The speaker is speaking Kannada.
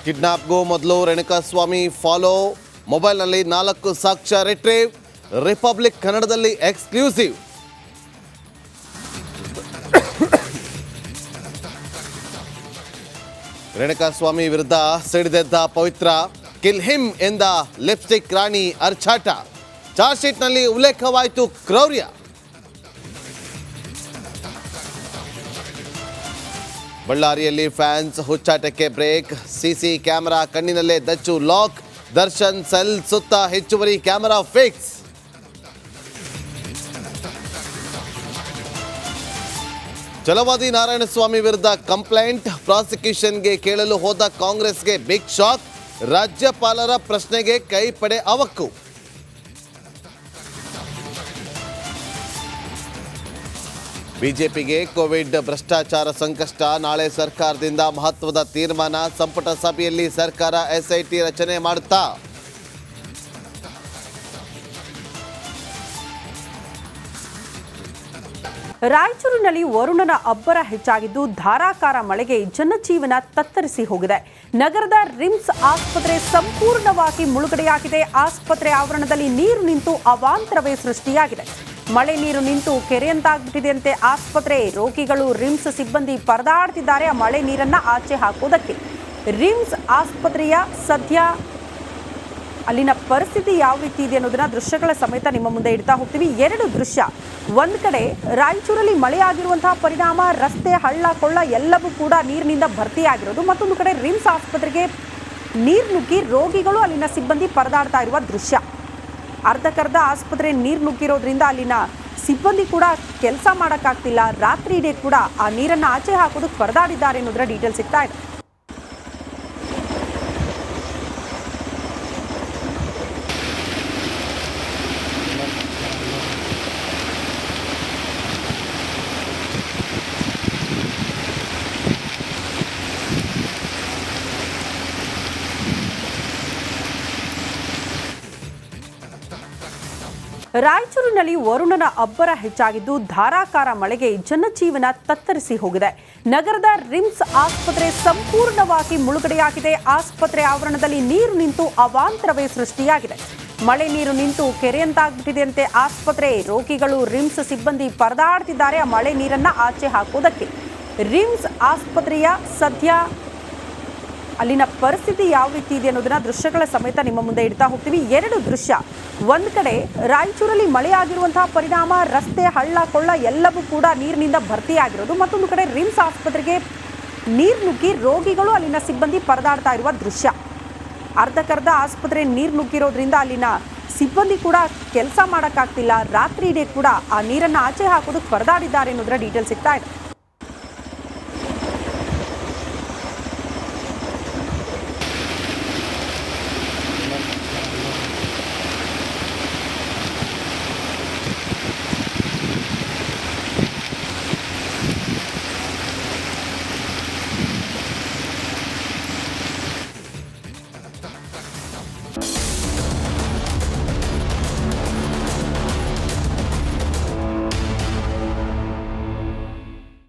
ಕಿಡ್ನಾಪ್ಗೂ ಮೊದಲು ರೇಣುಕಾಸ್ವಾಮಿ ಫಾಲೋ, ಮೊಬೈಲ್ನಲ್ಲಿ 4 ಸಾಕ್ಷ್ಯ ರಿಟ್ರೀವ್, ರಿಪಬ್ಲಿಕ್ ಕನ್ನಡದಲ್ಲಿ ಎಕ್ಸ್ಕ್ಲೂಸಿವ್. ರೇಣುಕಾಸ್ವಾಮಿ ವಿರುದ್ಧ ಸಿಡಿದೆದ್ದ ಪವಿತ್ರ, ಕಿಲ್ ಹಿಮ್ ಎಂದ ಲಿಪ್ಸ್ಟಿಕ್ ರಾಣಿ ಅರ್ಚಾಟ. ಚಾರ್ಜ್ ಶೀಟ್ನಲ್ಲಿ ಉಲ್ಲೇಖವಾಯಿತು ಕ್ರೌರ್ಯ. ಬಳ್ಳಾರಿಯಲ್ಲಿ ಫ್ಯಾನ್ಸ್ ಹುಚ್ಚಾಟಕ್ಕೆ ಬ್ರೇಕ್, ಸಿಸಿ ಕ್ಯಾಮೆರಾ ಕಣ್ಣಿನಲ್ಲೇ ದಚ್ಚು ಲಾಕ್, ದರ್ಶನ್ ಸೆಲ್ ಸುತ್ತ ಹೆಚ್ಚುವರಿ ಕ್ಯಾಮೆರಾ ಫಿಕ್ಸ್. ಛಲವಾದಿ ನಾರಾಯಣಸ್ವಾಮಿ ವಿರುದ್ಧ ಕಂಪ್ಲೇಂಟ್, ಪ್ರಾಸಿಕ್ಯೂಷನ್ಗೆ ಕೇಳಲು ಹೋದ ಕಾಂಗ್ರೆಸ್ಗೆ ಬಿಗ್ ಶಾಕ್, ರಾಜ್ಯಪಾಲರ ಪ್ರಶ್ನೆಗೆ ಕೈಪಡೆ ಅವಕ್ಕು. ಬಿಜೆಪಿಗೆ ಕೋವಿಡ್ ಭ್ರಷ್ಟಾಚಾರ ಸಂಕಷ್ಟ, ನಾಳೆ ಸರ್ಕಾರದಿಂದ ಮಹತ್ವದ ತೀರ್ಮಾನ, ಸಂಪುಟ ಸಭೆಯಲ್ಲಿ ಸರ್ಕಾರ ಎಸ್ಐಟಿ ರಚನೆ ಮಾಡುತ್ತಾ? ರಾಯಚೂರಿನಲ್ಲಿ ವರುಣನ ಅಬ್ಬರ ಹೆಚ್ಚಾಗಿದ್ದು ಧಾರಾಕಾರ ಮಳೆಗೆ ಜನಜೀವನ ತತ್ತರಿಸಿ ಹೋಗಿದೆ. ನಗರದ ರಿಮ್ಸ್ ಆಸ್ಪತ್ರೆ ಸಂಪೂರ್ಣವಾಗಿ ಮುಳುಗಡೆಯಾಗಿದೆ. ಆಸ್ಪತ್ರೆ ಆವರಣದಲ್ಲಿ ನೀರು ನಿಂತು ಅವಾಂತರವೇ ಸೃಷ್ಟಿಯಾಗಿದೆ. ಮಳೆ ನೀರು ನಿಂತು ಕೆರೆಯಂತಾಗ್ಬಿಟ್ಟಿದೆಯಂತೆ ಆಸ್ಪತ್ರೆ. ರೋಗಿಗಳು, ರಿಮ್ಸ್ ಸಿಬ್ಬಂದಿ ಪರದಾಡ್ತಿದ್ದಾರೆ ಆ ಮಳೆ ನೀರನ್ನ ಆಚೆ ಹಾಕೋದಕ್ಕೆ. ರಿಮ್ಸ್ ಆಸ್ಪತ್ರೆಯ ಸದ್ಯ ಅಲ್ಲಿನ ಪರಿಸ್ಥಿತಿ ಯಾವ ರೀತಿ ಇದೆ ಅನ್ನೋದನ್ನ ದೃಶ್ಯಗಳ ಸಮೇತ ನಿಮ್ಮ ಮುಂದೆ ಇಡ್ತಾ ಹೋಗ್ತೀವಿ. 2 ದೃಶ್ಯ. ಒಂದು ಕಡೆ ರಾಯಚೂರಲ್ಲಿ ಮಳೆಯಾಗಿರುವಂತಹ ಪರಿಣಾಮ ರಸ್ತೆ, ಹಳ್ಳ ಕೊಳ್ಳ ಎಲ್ಲವೂ ಕೂಡ ನೀರಿನಿಂದ ಭರ್ತಿಯಾಗಿರೋದು. ಮತ್ತೊಂದು ಕಡೆ ರಿಮ್ಸ್ ಆಸ್ಪತ್ರೆಗೆ ನೀರು ನುಗ್ಗಿ ರೋಗಿಗಳು, ಅಲ್ಲಿನ ಸಿಬ್ಬಂದಿ ಪರದಾಡ್ತಾ ಇರುವ ದೃಶ್ಯ. ಅರ್ಧಕ್ಕರ್ಧ ಆಸ್ಪತ್ರೆ ನೀರು ನುಗ್ಗಿರೋದ್ರಿಂದ ಅಲ್ಲಿನ ಸಿಬ್ಬಂದಿ ಕೂಡ ಕೆಲಸ ಮಾಡೋಕ್ಕಾಗ್ತಿಲ್ಲ. ರಾತ್ರಿ ಇಡೀ ಕೂಡ ಆ ನೀರನ್ನು ಆಚೆ ಹಾಕೋದಕ್ಕೆ ಪರದಾಡಿದ್ದಾರೆ ಅನ್ನೋದರ ಡೀಟೇಲ್ಸ್ ಸಿಗ್ತಾ ಇದೆ. ರಾಯಚೂರಿನಲ್ಲಿ ವರುಣನ ಅಬ್ಬರ ಹೆಚ್ಚಾಗಿದ್ದು ಧಾರಾಕಾರ ಮಳೆಗೆ ಜನಜೀವನ ತತ್ತರಿಸಿ ಹೋಗಿದೆ. ನಗರದ ರಿಮ್ಸ್ ಆಸ್ಪತ್ರೆ ಸಂಪೂರ್ಣವಾಗಿ ಮುಳುಗಡೆಯಾಗಿದೆ. ಆಸ್ಪತ್ರೆ ಆವರಣದಲ್ಲಿ ನೀರು ನಿಂತು ಅವಾಂತರವೇ ಸೃಷ್ಟಿಯಾಗಿದೆ. ಮಳೆ ನೀರು ನಿಂತು ಕೆರೆಯಂತಾಗ್ಬಿಟ್ಟಿದೆಯಂತೆ ಆಸ್ಪತ್ರೆ. ರೋಗಿಗಳು, ರಿಮ್ಸ್ ಸಿಬ್ಬಂದಿ ಪರದಾಡ್ತಿದ್ದಾರೆ ಆ ಮಳೆ ನೀರನ್ನ ಆಚೆ ಹಾಕೋದಕ್ಕೆ. ರಿಮ್ಸ್ ಆಸ್ಪತ್ರೆಯ ಸದ್ಯ ಅಲ್ಲಿನ ಪರಿಸ್ಥಿತಿ ಯಾವ ರೀತಿ ಇದೆ ಅನ್ನೋದನ್ನ ದೃಶ್ಯಗಳ ಸಮೇತ ನಿಮ್ಮ ಮುಂದೆ ಇಡ್ತಾ ಹೋಗ್ತೀವಿ. 2 ದೃಶ್ಯ. ಒಂದು ಕಡೆ ರಾಯಚೂರಲ್ಲಿ ಮಳೆಯಾಗಿರುವಂತಹ ಪರಿಣಾಮ ರಸ್ತೆ, ಹಳ್ಳ ಕೊಳ್ಳ ಎಲ್ಲವೂ ಕೂಡ ನೀರಿನಿಂದ ಭರ್ತಿಯಾಗಿರೋದು. ಮತ್ತೊಂದು ಕಡೆ ರಿಮ್ಸ್ ಆಸ್ಪತ್ರೆಗೆ ನೀರು ನುಗ್ಗಿ ರೋಗಿಗಳು, ಅಲ್ಲಿನ ಸಿಬ್ಬಂದಿ ಪರದಾಡ್ತಾ ಇರುವ ದೃಶ್ಯ. ಅರ್ಧಕ್ಕರ್ಧ ಆಸ್ಪತ್ರೆ ನೀರು ನುಗ್ಗಿರೋದ್ರಿಂದ ಅಲ್ಲಿನ ಸಿಬ್ಬಂದಿ ಕೂಡ ಕೆಲಸ ಮಾಡೋಕ್ಕಾಗ್ತಿಲ್ಲ. ರಾತ್ರಿ ಇಡೀ ಕೂಡ ಆ ನೀರನ್ನು ಆಚೆ ಹಾಕೋದಕ್ಕೆ ಪರದಾಡಿದ್ದಾರೆ ಅನ್ನೋದರ ಡೀಟೇಲ್ಸ್ ಸಿಗ್ತಾ ಇದೆ.